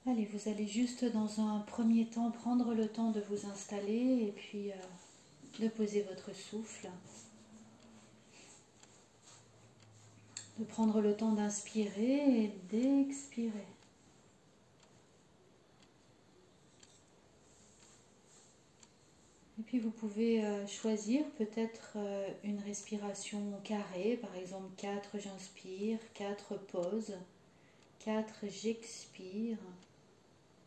Allez, vous allez juste dans un premier temps prendre le temps de vous installer et puis de poser votre souffle, de prendre le temps d'inspirer et d'expirer. Et puis vous pouvez choisir peut-être une respiration carrée, par exemple 4 j'inspire, 4 pause, 4 j'expire,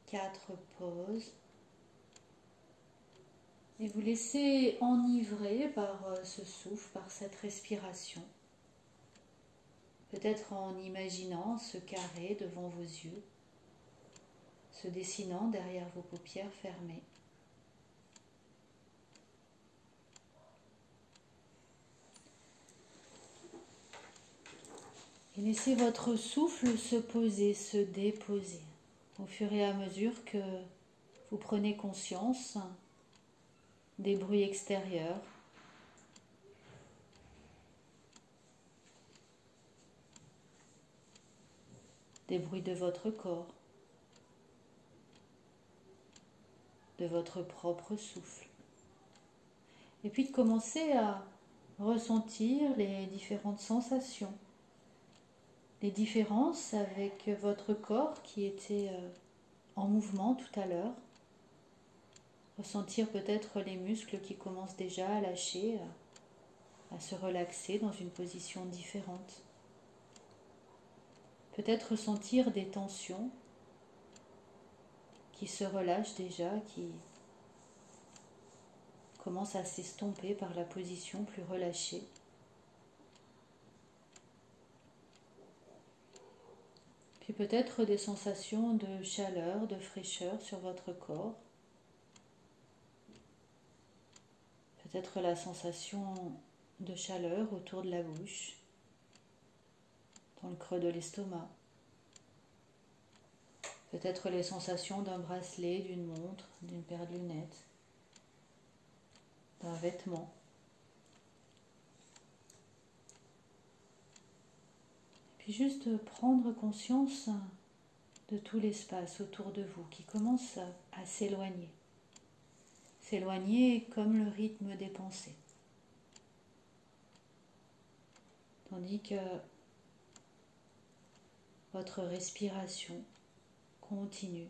4 pause. Et vous laissez enivrer par ce souffle, par cette respiration. Peut-être en imaginant ce carré devant vos yeux, se dessinant derrière vos paupières fermées. Et laissez votre souffle se poser, se déposer, au fur et à mesure que vous prenez conscience des bruits extérieurs, des bruits de votre corps, de votre propre souffle. Et puis de commencer à ressentir les différentes sensations, les différences avec votre corps qui était en mouvement tout à l'heure. Ressentir peut-être les muscles qui commencent déjà à lâcher, à se relaxer dans une position différente. Peut-être ressentir des tensions qui se relâchent déjà, qui commencent à s'estomper par la position plus relâchée. Puis peut-être des sensations de chaleur, de fraîcheur sur votre corps. Peut-être la sensation de chaleur autour de la bouche, dans le creux de l'estomac. Peut-être les sensations d'un bracelet, d'une montre, d'une paire de lunettes, d'un vêtement. Puis juste prendre conscience de tout l'espace autour de vous qui commence à s'éloigner. S'éloigner comme le rythme des pensées. Tandis que votre respiration continue.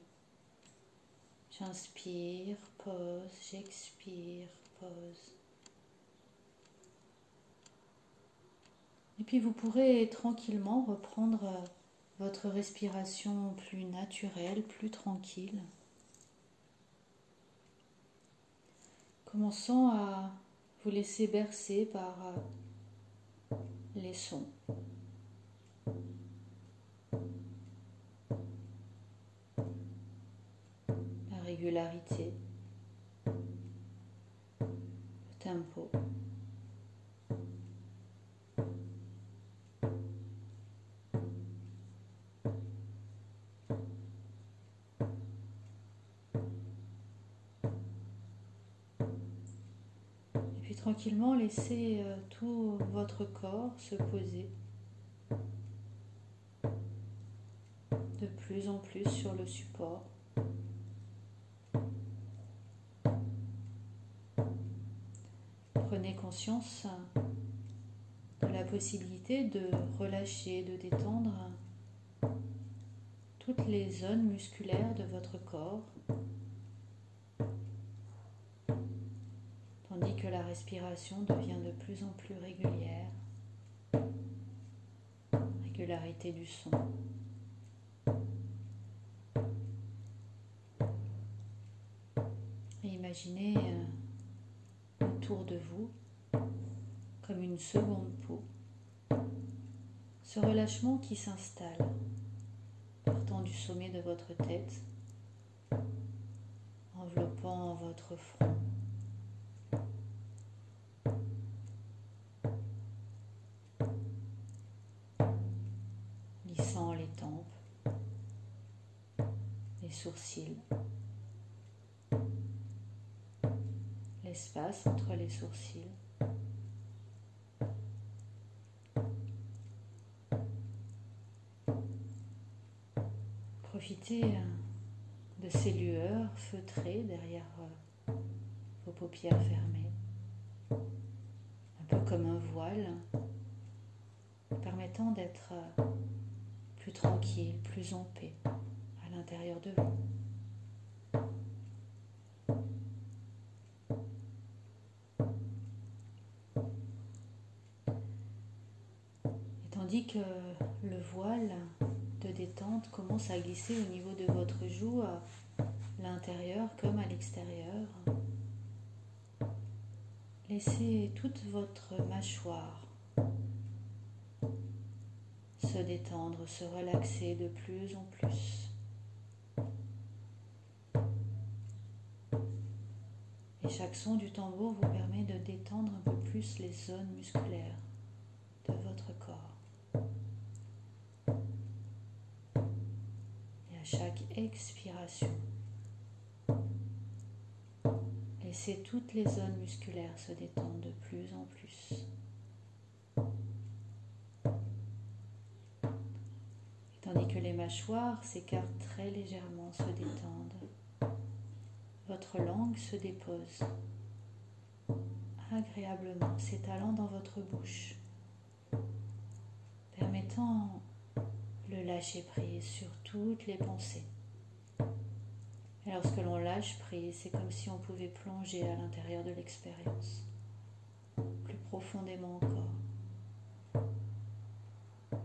J'inspire, pause, j'expire, pause. Et puis vous pourrez tranquillement reprendre votre respiration plus naturelle, plus tranquille. Commençant à vous laisser bercer par les sons. La régularité, le tempo. Et puis tranquillement laissez tout votre corps se poser de plus en plus sur le support. Prenez conscience de la possibilité de relâcher, de détendre toutes les zones musculaires de votre corps, tandis que la respiration devient de plus en plus régulière, régularité du son. Et imaginez autour de vous, comme une seconde peau, ce relâchement qui s'installe, partant du sommet de votre tête, enveloppant votre front, lissant les tempes, les sourcils, l'espace entre les sourcils. Profitez de ces lueurs feutrées derrière vos paupières fermées, un peu comme un voile, permettant d'être plus tranquille, plus en paix à l'intérieur de vous. Et tandis que le voile de détente commence à glisser au niveau de votre joue, à l'intérieur comme à l'extérieur, laissez toute votre mâchoire se détendre, se relaxer de plus en plus. Et chaque son du tambour vous permet de détendre un peu plus les zones musculaires de votre corps. Et à chaque expiration, laissez toutes les zones musculaires se détendre de plus en plus. Tandis que les mâchoires s'écartent très légèrement, se détendent, votre langue se dépose agréablement, s'étalant dans votre bouche, permettant le lâcher prise sur toutes les pensées. Et lorsque l'on lâche prise, c'est comme si on pouvait plonger à l'intérieur de l'expérience, plus profondément encore.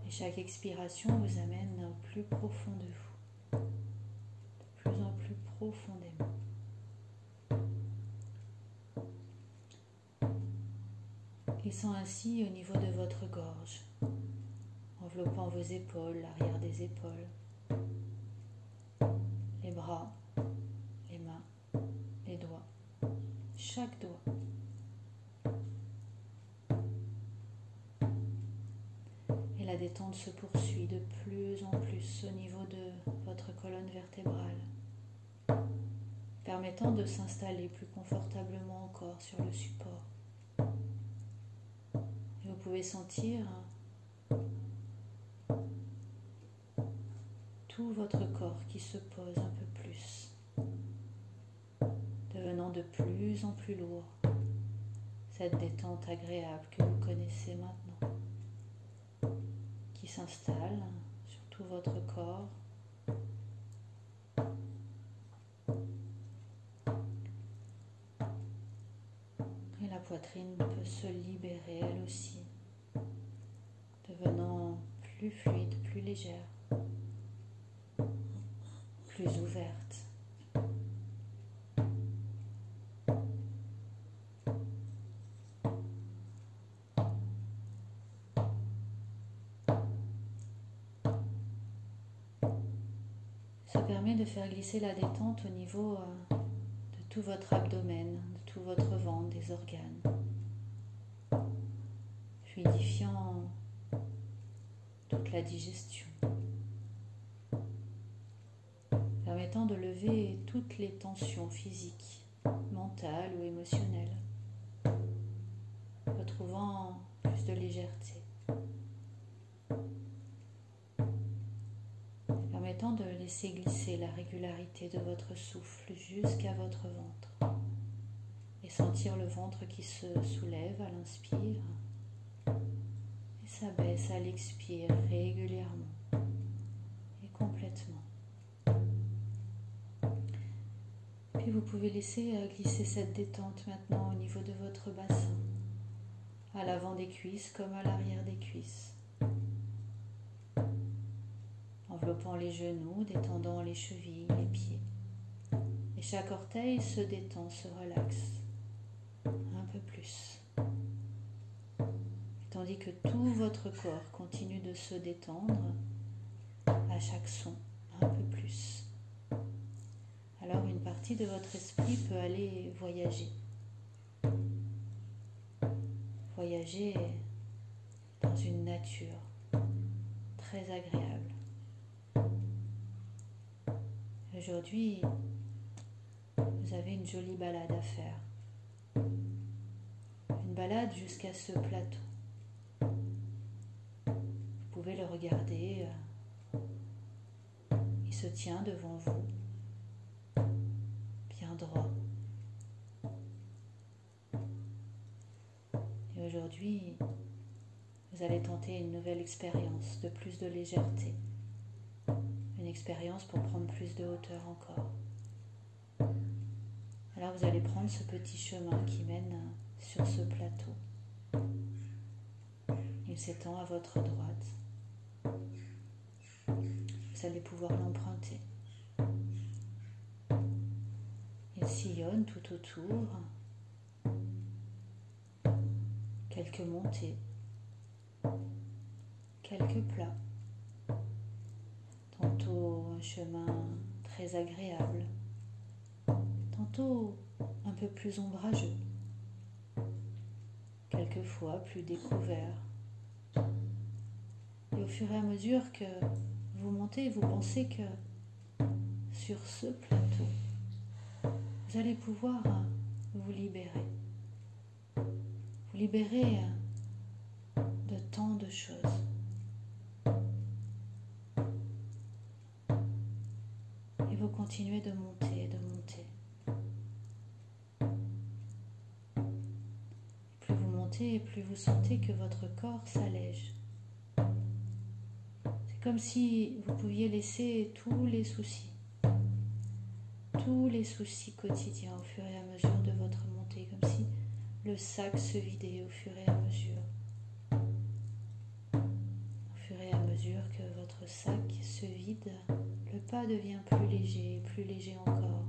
Et chaque expiration vous amène au plus profond de vous, de plus en plus profondément. Glissant ainsi au niveau de votre gorge, enveloppant vos épaules, l'arrière des épaules, les bras, les mains, les doigts, chaque doigt. Et la détente se poursuit de plus en plus au niveau de votre colonne vertébrale, permettant de s'installer plus confortablement encore sur le support. Et vous pouvez sentir tout votre corps qui se pose un peu plus, devenant de plus en plus lourd, cette détente agréable que vous connaissez maintenant, qui s'installe sur tout votre corps. Et la poitrine peut se libérer elle aussi, devenant plus fluide, plus légère, plus ouverte. Ça permet de faire glisser la détente au niveau de tout votre abdomen, de tout votre ventre, des organes, fluidifiant toute la digestion, permettant de lever toutes les tensions physiques, mentales ou émotionnelles, retrouvant plus de légèreté, permettant de laisser glisser la régularité de votre souffle jusqu'à votre ventre et sentir le ventre qui se soulève à l'inspire et s'abaisse à l'expire régulièrement et complètement. Puis vous pouvez laisser glisser cette détente maintenant au niveau de votre bassin, à l'avant des cuisses comme à l'arrière des cuisses, enveloppant les genoux, détendant les chevilles, les pieds. Et chaque orteil se détend, se relaxe un peu plus. Tandis que tout votre corps continue de se détendre à chaque son un peu plus. Alors une partie de votre esprit peut aller voyager. Voyager dans une nature très agréable. Aujourd'hui, vous avez une jolie balade à faire. Une balade jusqu'à ce plateau. Vous pouvez le regarder. Il se tient devant vous. droit. Et aujourd'hui, vous allez tenter une nouvelle expérience de plus de légèreté. Une expérience pour prendre plus de hauteur encore. Alors vous allez prendre ce petit chemin qui mène sur ce plateau. Il s'étend à votre droite. Vous allez pouvoir l'emprunter. Il sillonne tout autour. Quelques montées. Quelques plats. Tantôt un chemin très agréable. Tantôt un peu plus ombrageux. Quelquefois plus découvert. Et au fur et à mesure que vous montez, vous pensez que sur ce plateau, vous allez pouvoir vous libérer. Vous libérer de tant de choses. Et vous continuez de monter, de monter. Plus vous montez, et plus vous sentez que votre corps s'allège. Comme si vous pouviez laisser tous les soucis quotidiens au fur et à mesure de votre montée, comme si le sac se vidait au fur et à mesure. Au fur et à mesure que votre sac se vide, le pas devient plus léger encore.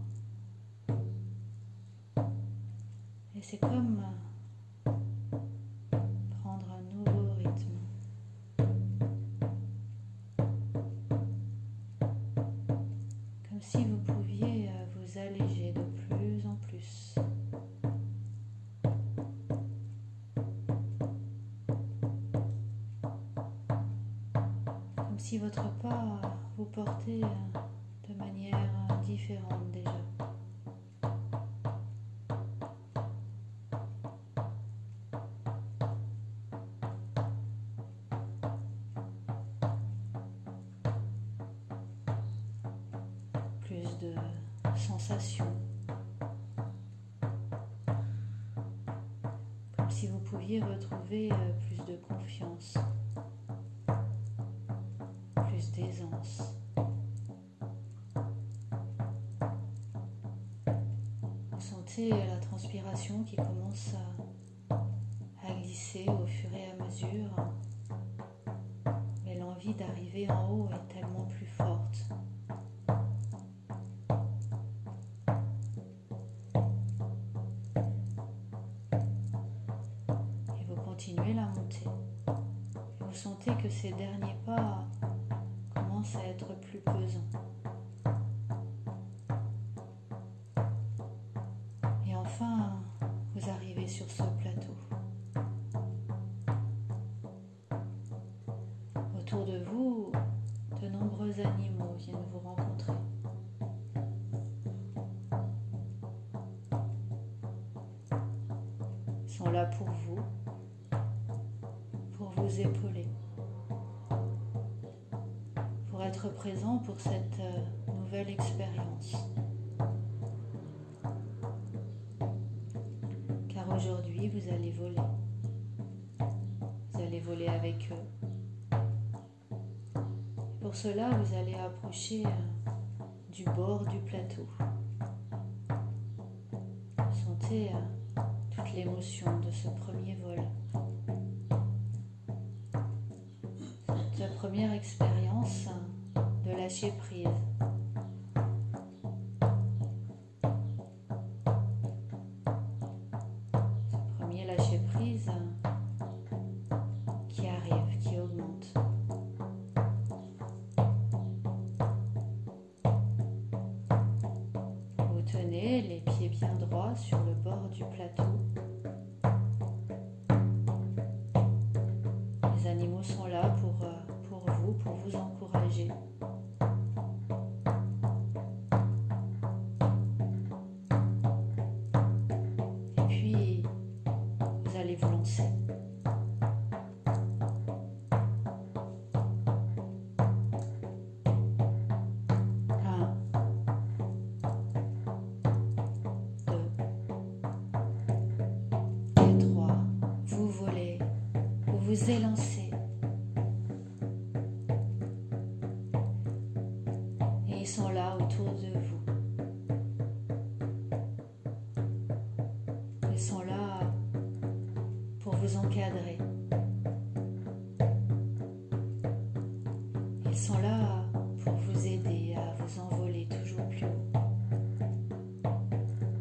Et c'est comme prendre un nouveau rythme. Si vous pouviez vous alléger de plus en plus. Comme si votre pas vous portait de manière différente déjà. Plus de sensations. Comme si vous pouviez retrouver plus de confiance, plus d'aisance. Vous sentez la transpiration qui commence à glisser au fur et à mesure, mais l'envie d'arriver en haut est tellement plus forte. Continuez la montée. Et vous sentez que ces derniers pas commencent à être plus pesants. Et enfin, vous arrivez sur ce plateau. Autour de vous, de nombreux animaux viennent vous rencontrer. Ils sont là pour vous épauler, pour être présent pour cette nouvelle expérience. Car aujourd'hui, vous allez voler. Vous allez voler avec eux. Et pour cela, vous allez approcher du bord du plateau. Sentez toute l'émotion de ce premier vol. Cette première expérience de lâcher prise. Ce premier lâcher prise qui arrive, qui augmente. Vous tenez les pieds bien droits sur le bord du plateau. Les animaux sont là pour vous encourager. Et puis, vous allez vous lancer. vous élancez. Et ils sont là autour de vous. Ils sont là pour vous encadrer. Ils sont là pour vous aider à vous envoler toujours plus haut.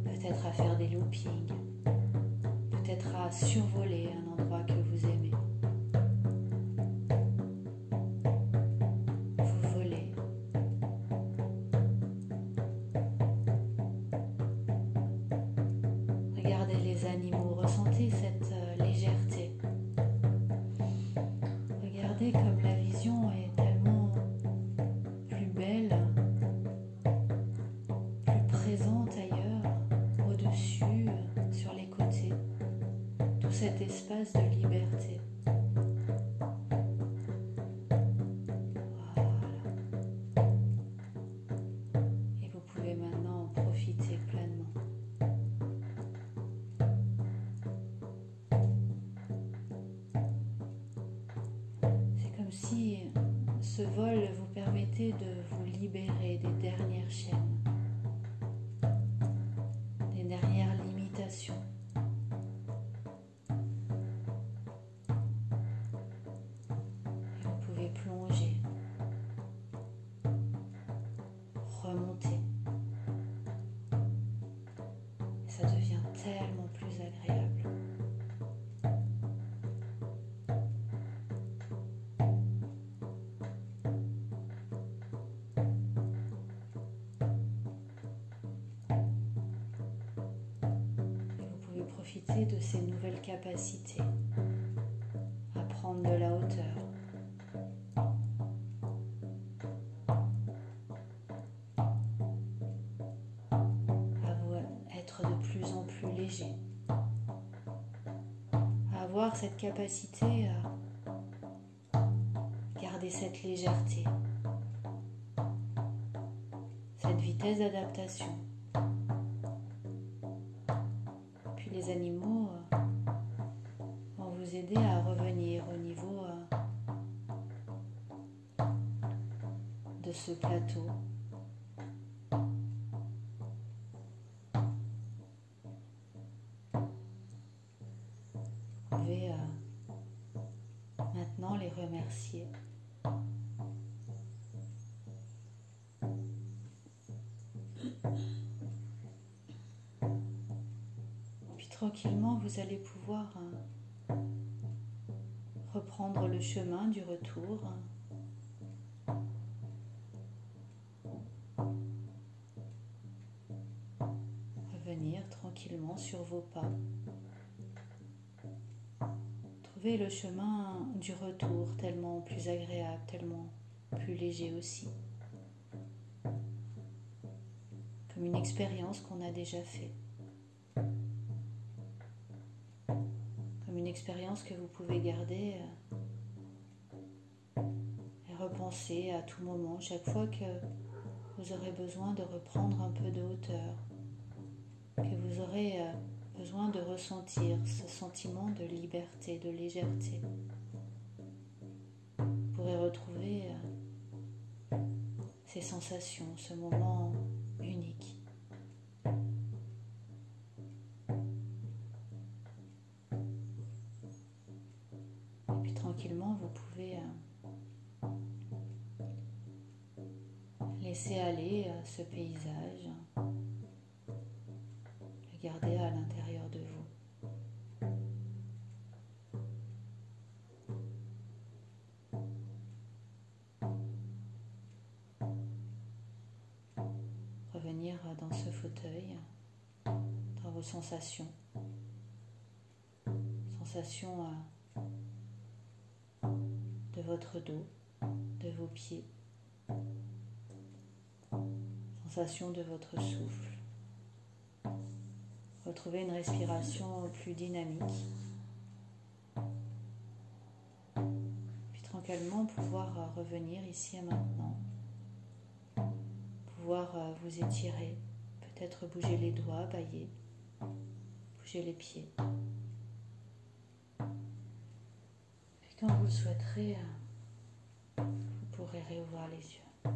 Peut-être à faire des loopings, peut-être à survoler un endroit que vous aimez. Vous volez. Regardez les animaux, ressentez cette légèreté. Regardez comme la vision est tellement plus belle, plus présente ailleurs, au-dessus, sur les côtés. Tout cet espace de liberté. Voilà. Et vous pouvez maintenant en profiter pleinement. C'est comme si ce vol vous permettait de vous libérer des dernières chaînes, des dernières limitations. Et vous pouvez plonger, remonter. Et ça devient tellement plus agréable. Profitez de ces nouvelles capacités à prendre de la hauteur, à être de plus en plus léger, à avoir cette capacité à garder cette légèreté, cette vitesse d'adaptation. Les animaux vont vous aider à revenir au niveau de ce plateau. Vous pouvez maintenant les remercier. Tranquillement, vous allez pouvoir reprendre le chemin du retour. Revenir tranquillement sur vos pas. Trouvez le chemin du retour tellement plus agréable, tellement plus léger aussi. Comme une expérience qu'on a déjà faite. Une expérience que vous pouvez garder et repenser à tout moment, chaque fois que vous aurez besoin de reprendre un peu de hauteur, que vous aurez besoin de ressentir ce sentiment de liberté, de légèreté. Vous pourrez retrouver ces sensations, ce moment unique. Tranquillement, vous pouvez laisser aller ce paysage, le garder à l'intérieur de vous. Revenir dans ce fauteuil, dans vos sensations. Sensations de votre dos, de vos pieds, sensation de votre souffle. Retrouvez une respiration plus dynamique. Puis tranquillement pouvoir revenir ici et maintenant. Pouvoir vous étirer, peut-être bouger les doigts, bâiller, bouger les pieds. Quand vous le souhaiterez, vous pourrez réouvrir les yeux.